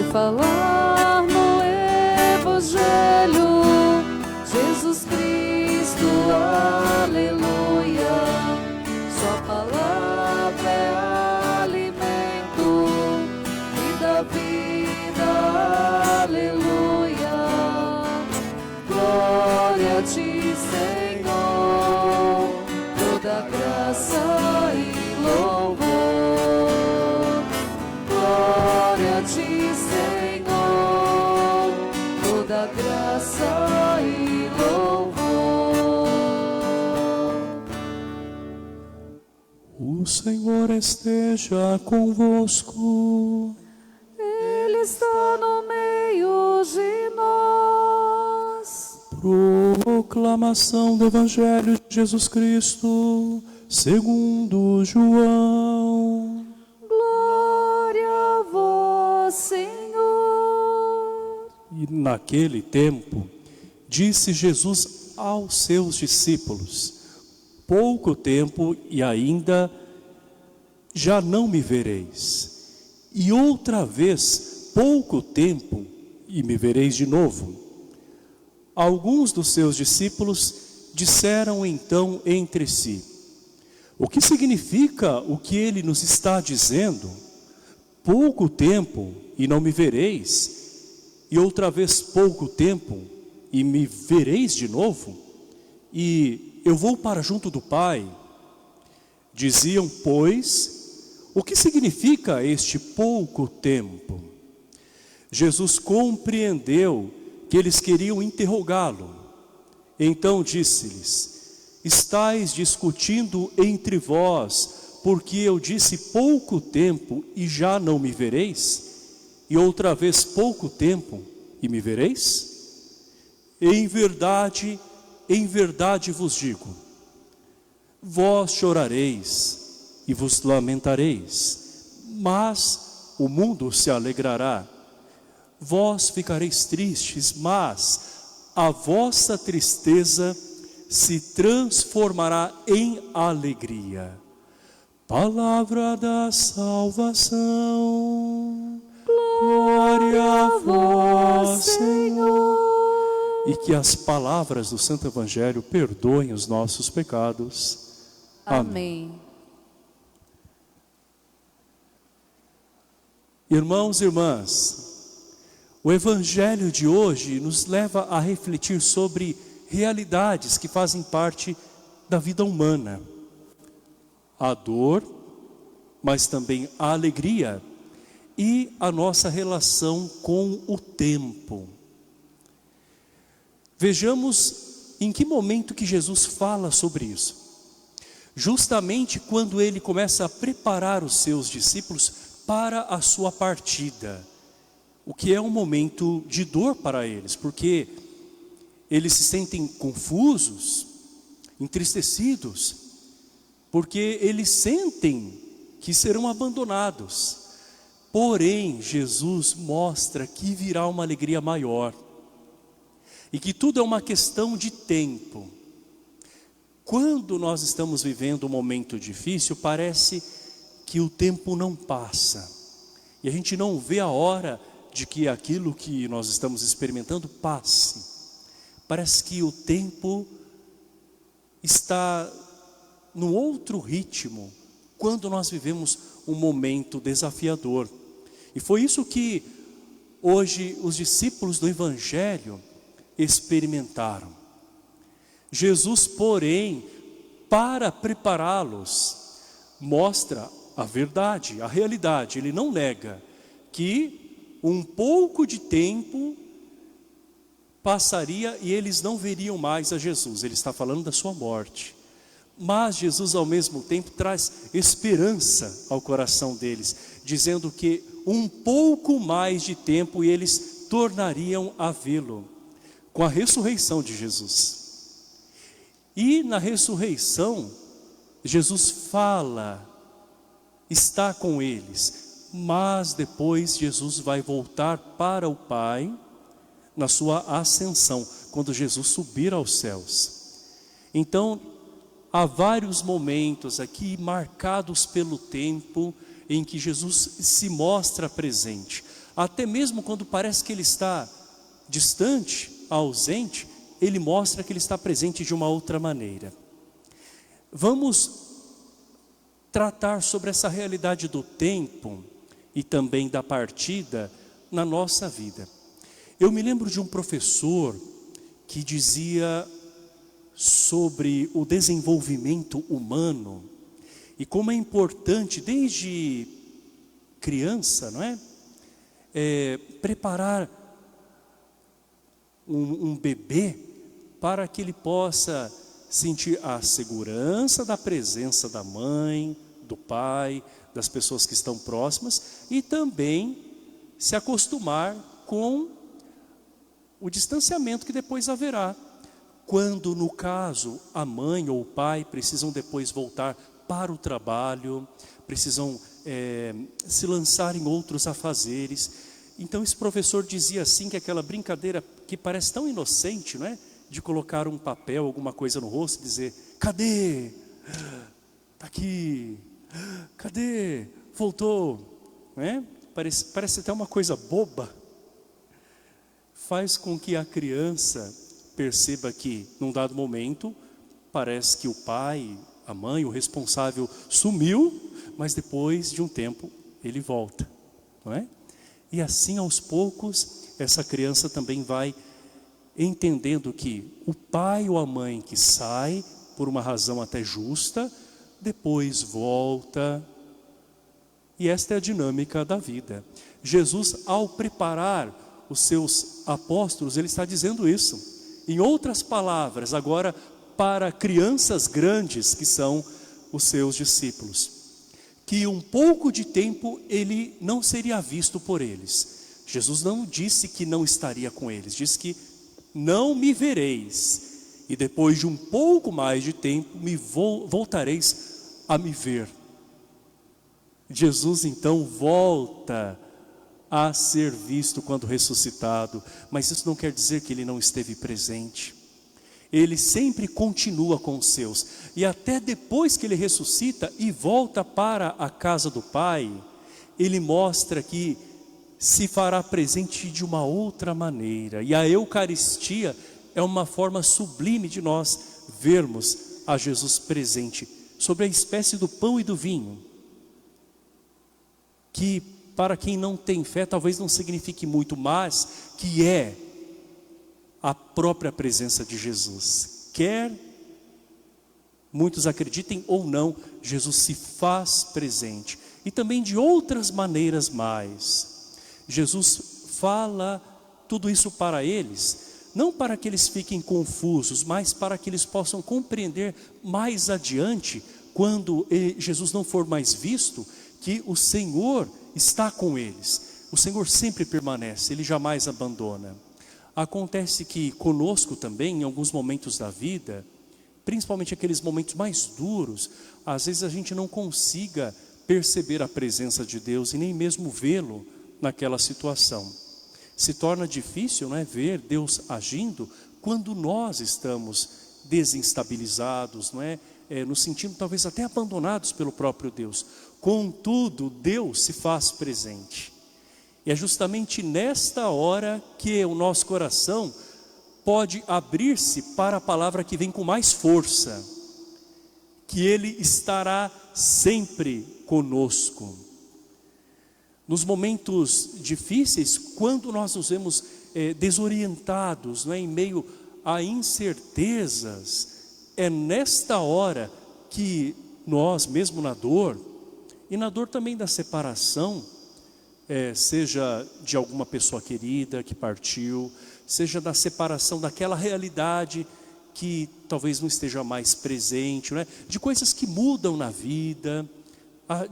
vai falar no Evangelho. Jesus Cristo, aleluia. Sua palavra é alimento e dá vida, aleluia. Glória a ti, Senhor, toda graça e louvor. Glória a ti, Senhor, toda graça e louvor. O Senhor esteja convosco. Ele está no meio de nós. Proclamação do Evangelho de Jesus Cristo, segundo João. Glória a vós, Senhor. E naquele tempo, disse Jesus aos seus discípulos: pouco tempo e ainda já não me vereis. E outra vez, pouco tempo e me vereis de novo. Alguns dos seus discípulos disseram então entre si: o que significa o que ele nos está dizendo? Pouco tempo e não me vereis, e outra vez pouco tempo e me vereis de novo? E eu vou para junto do Pai. Diziam, pois, o que significa este pouco tempo? Jesus compreendeu que eles queriam interrogá-lo. Então disse-lhes: estais discutindo entre vós, porque eu disse pouco tempo e já não me vereis? E outra vez pouco tempo e me vereis? Em verdade vos digo, vós chorareis e vos lamentareis, mas o mundo se alegrará. Vós ficareis tristes, mas a vossa tristeza se transformará em alegria. Palavra da salvação. Glória a vós, Senhor. E que as palavras do Santo Evangelho perdoem os nossos pecados. Amém. Irmãos e irmãs, o Evangelho de hoje nos leva a refletir sobre realidades que fazem parte da vida humana. A dor, mas também a alegria e a nossa relação com o tempo. Vejamos em que momento que Jesus fala sobre isso. Justamente quando ele começa a preparar os seus discípulos para a sua partida. O que é um momento de dor para eles, porque eles se sentem confusos, entristecidos, porque eles sentem que serão abandonados. Porém, Jesus mostra que virá uma alegria maior, e que tudo é uma questão de tempo. Quando nós estamos vivendo um momento difícil, parece que o tempo não passa, e a gente não vê a hora de que aquilo que nós estamos experimentando passe. Parece que o tempo está num outro ritmo, quando nós vivemos um momento desafiador. E foi isso que hoje os discípulos do Evangelho experimentaram. Jesus, porém, para prepará-los, mostra a verdade, a realidade. Ele não nega que um pouco de tempo passaria e eles não veriam mais a Jesus. Ele está falando da sua morte. Mas Jesus ao mesmo tempo traz esperança ao coração deles, dizendo que um pouco mais de tempo e eles tornariam a vê-lo, com a ressurreição de Jesus. E na ressurreição, Jesus fala, está com eles. Mas depois Jesus vai voltar para o Pai na sua ascensão, quando Jesus subir aos céus. Então, há vários momentos aqui marcados pelo tempo em que Jesus se mostra presente. Até mesmo quando parece que ele está distante, ausente, ele mostra que ele está presente de uma outra maneira. Vamos tratar sobre essa realidade do tempo e também da partida na nossa vida. Eu me lembro de um professor que dizia sobre o desenvolvimento humano e como é importante desde criança, não é? Preparar um bebê para que ele possa sentir a segurança da presença da mãe, do pai, das pessoas que estão próximas e também se acostumar com o distanciamento que depois haverá. Quando, no caso, a mãe ou o pai precisam depois voltar para o trabalho, precisam se lançar em outros afazeres. Então esse professor dizia assim que aquela brincadeira que parece tão inocente, não é? De colocar um papel, alguma coisa no rosto e dizer, cadê? Está aqui. Cadê? Voltou. Não é? Parece até uma coisa boba. Faz com que a criança perceba que, num dado momento, parece que o pai, a mãe, o responsável sumiu, mas depois de um tempo ele volta, não é? E assim aos poucos essa criança também vai entendendo que o pai ou a mãe que sai por uma razão até justa, depois volta. E esta é a dinâmica da vida. Jesus, ao preparar os seus apóstolos, ele está dizendo isso. Em outras palavras, agora para crianças grandes que são os seus discípulos, que um pouco de tempo ele não seria visto por eles. Jesus não disse que não estaria com eles, disse que não me vereis, e depois de um pouco mais de tempo voltareis a me ver. Jesus então volta a ser visto quando ressuscitado, mas isso não quer dizer que ele não esteve presente. Ele sempre continua com os seus, e até depois que ele ressuscita e volta para a casa do Pai, ele mostra que se fará presente de uma outra maneira. E a Eucaristia é uma forma sublime de nós vermos a Jesus presente, sobre a espécie do pão e do vinho, que para quem não tem fé talvez não signifique muito, mas que é a própria presença de Jesus. Quer muitos acreditem ou não, Jesus se faz presente. E também de outras maneiras mais. Jesus fala tudo isso para eles, não para que eles fiquem confusos, mas para que eles possam compreender mais adiante, quando Jesus não for mais visto, que o Senhor está com eles. O Senhor sempre permanece, Ele jamais abandona. Acontece que conosco também, em alguns momentos da vida, principalmente aqueles momentos mais duros, às vezes a gente não consiga perceber a presença de Deus e nem mesmo vê-lo naquela situação. Se torna difícil, não é, ver Deus agindo quando nós estamos desinstabilizados, não é? Nos sentindo talvez até abandonados pelo próprio Deus. Contudo, Deus se faz presente. E é justamente nesta hora que o nosso coração pode abrir-se para a palavra que vem com mais força, que Ele estará sempre conosco. Nos momentos difíceis, quando nós nos vemos desorientados, não é, em meio a incertezas, é nesta hora que nós, mesmo na dor, e na dor também da separação, seja de alguma pessoa querida que partiu, seja da separação daquela realidade que talvez não esteja mais presente, não é? De coisas que mudam na vida,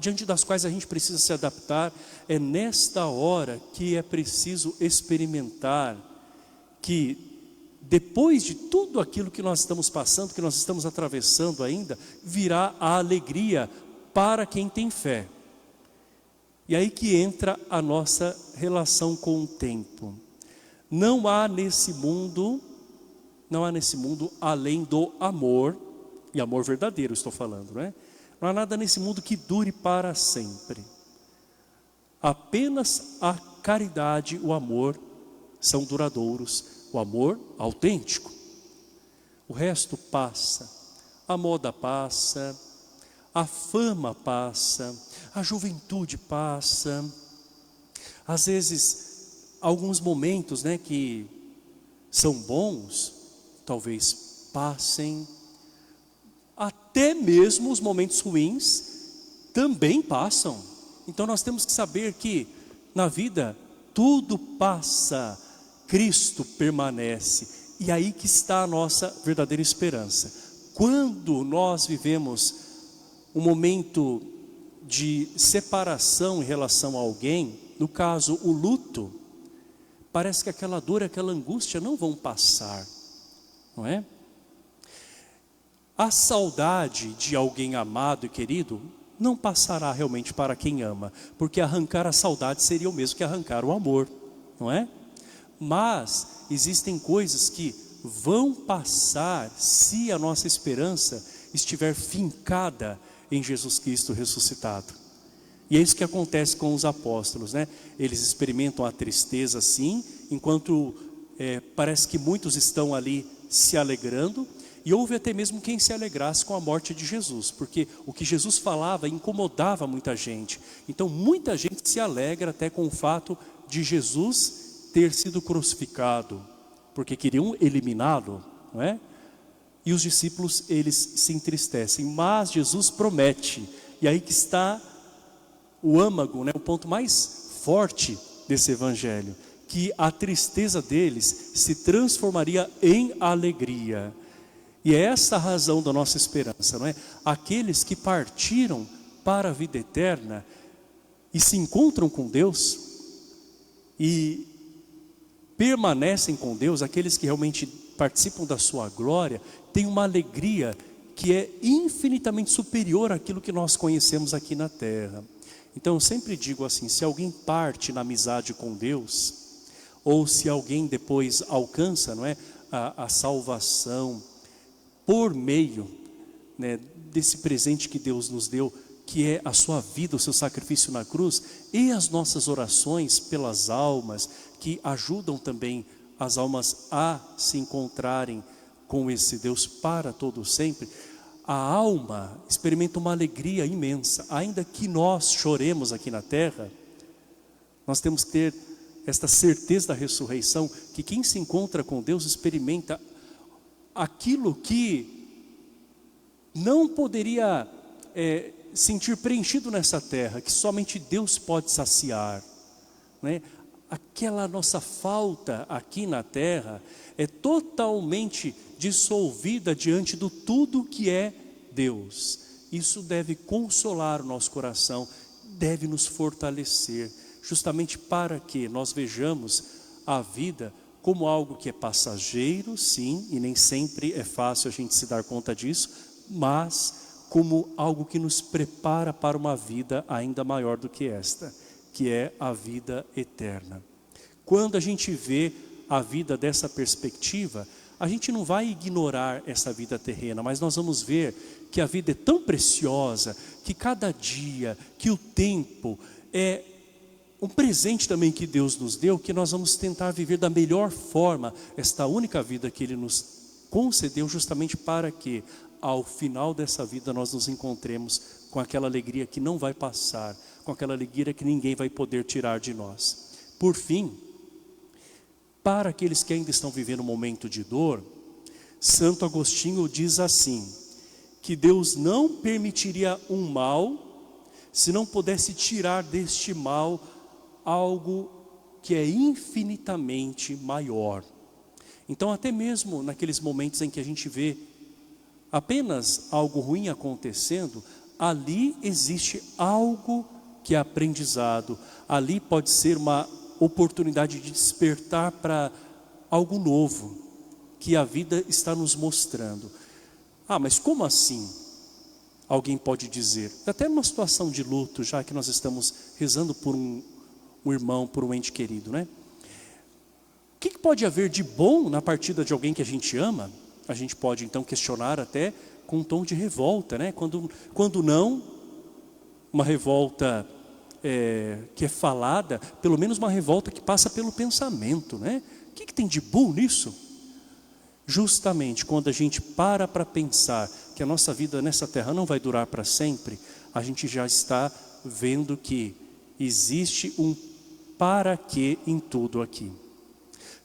diante das quais a gente precisa se adaptar. É nesta hora que é preciso experimentar que depois de tudo aquilo que nós estamos passando, que nós estamos atravessando ainda, virá a alegria para quem tem fé. E aí que entra a nossa relação com o tempo. Não há nesse mundo além do amor, e amor verdadeiro estou falando, não é? Não há nada nesse mundo que dure para sempre. Apenas a caridade, o amor são duradouros, o amor autêntico. O resto passa, a moda passa, a fama passa, a juventude passa. Às vezes, alguns momentos, né, que são bons, talvez passem. Até mesmo os momentos ruins também passam. Então nós temos que saber que na vida tudo passa, Cristo permanece. E aí que está a nossa verdadeira esperança. Quando nós vivemos um momento de separação em relação a alguém, no caso o luto, parece que aquela dor, aquela angústia não vão passar, não é? A saudade de alguém amado e querido não passará realmente para quem ama, porque arrancar a saudade seria o mesmo que arrancar o amor, não é? Mas existem coisas que vão passar se a nossa esperança estiver fincada em Jesus Cristo ressuscitado. E é isso que acontece com os apóstolos, né? Eles experimentam a tristeza sim, enquanto parece que muitos estão ali se alegrando. E houve até mesmo quem se alegrasse com a morte de Jesus, porque o que Jesus falava incomodava muita gente. Então muita gente se alegra até com o fato de Jesus ter sido crucificado, porque queriam eliminá-lo, não é? E os discípulos, eles se entristecem, mas Jesus promete, e aí que está o âmago, né, o ponto mais forte desse evangelho, que a tristeza deles se transformaria em alegria. E é essa a razão da nossa esperança, não é? Aqueles que partiram para a vida eterna e se encontram com Deus e permanecem com Deus, aqueles que realmente participam da sua glória, têm uma alegria que é infinitamente superior àquilo que nós conhecemos aqui na terra. Então eu sempre digo assim, se alguém parte na amizade com Deus, ou se alguém depois alcança, não é, a salvação, por meio, né, desse presente que Deus nos deu, que é a sua vida, o seu sacrifício na cruz, e as nossas orações pelas almas, que ajudam também as almas a se encontrarem com esse Deus para todo sempre, a alma experimenta uma alegria imensa. Ainda que nós choremos aqui na terra, nós temos que ter esta certeza da ressurreição, que quem se encontra com Deus experimenta aquilo que não poderia sentir preenchido nessa terra, que somente Deus pode saciar, né? Aquela nossa falta aqui na terra é totalmente dissolvida diante do tudo que é Deus. Isso deve consolar o nosso coração, deve nos fortalecer, justamente para que nós vejamos a vida como algo que é passageiro, sim, e nem sempre é fácil a gente se dar conta disso, mas como algo que nos prepara para uma vida ainda maior do que esta, que é a vida eterna. Quando a gente vê a vida dessa perspectiva, a gente não vai ignorar essa vida terrena, mas nós vamos ver que a vida é tão preciosa, que cada dia, que o tempo é um presente também que Deus nos deu, que nós vamos tentar viver da melhor forma esta única vida que Ele nos concedeu, justamente para que ao final dessa vida nós nos encontremos com aquela alegria que não vai passar, com aquela alegria que ninguém vai poder tirar de nós. Por fim, para aqueles que ainda estão vivendo um momento de dor, Santo Agostinho diz assim, que Deus não permitiria um mal, se não pudesse tirar deste mal algo que é infinitamente maior. Então até mesmo naqueles momentos em que a gente vê apenas algo ruim acontecendo, ali existe algo que é aprendizado, ali pode ser uma oportunidade de despertar para algo novo, que a vida está nos mostrando. Ah, mas como assim? Alguém pode dizer, até numa situação de luto, já que nós estamos rezando por um irmão, por um ente querido, né? O que pode haver de bom na partida de alguém que a gente ama? A gente pode então questionar até com um tom de revolta, né? Quando não, uma revolta que é falada, pelo menos uma revolta que passa pelo pensamento, né? O que tem de bom nisso? Justamente quando a gente para pensar que a nossa vida nessa terra não vai durar para sempre, a gente já está vendo que existe um para quê em tudo aqui.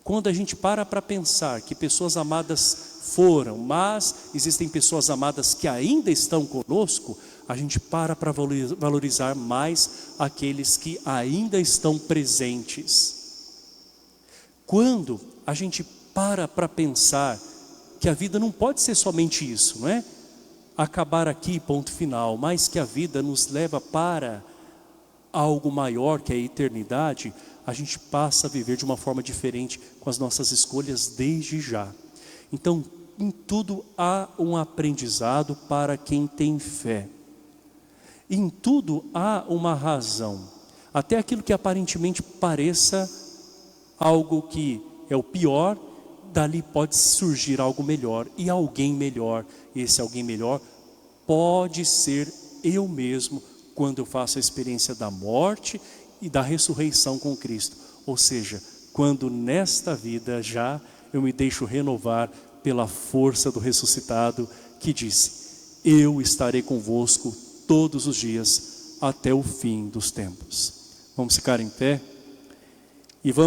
Quando a gente para pensar que pessoas amadas foram, mas existem pessoas amadas que ainda estão conosco, a gente para valorizar mais aqueles que ainda estão presentes. Quando a gente para pensar que a vida não pode ser somente isso, não é? Acabar aqui, ponto final, mas que a vida nos leva para algo maior que a eternidade, a gente passa a viver de uma forma diferente com as nossas escolhas desde já. Então, em tudo há um aprendizado para quem tem fé. Em tudo há uma razão. Até aquilo que aparentemente pareça algo que é o pior, dali pode surgir algo melhor e alguém melhor. Esse alguém melhor pode ser eu mesmo quando eu faço a experiência da morte e da ressurreição com Cristo. Ou seja, quando nesta vida já eu me deixo renovar pela força do ressuscitado que disse: eu estarei convosco todos os dias até o fim dos tempos. Vamos ficar em pé e vamos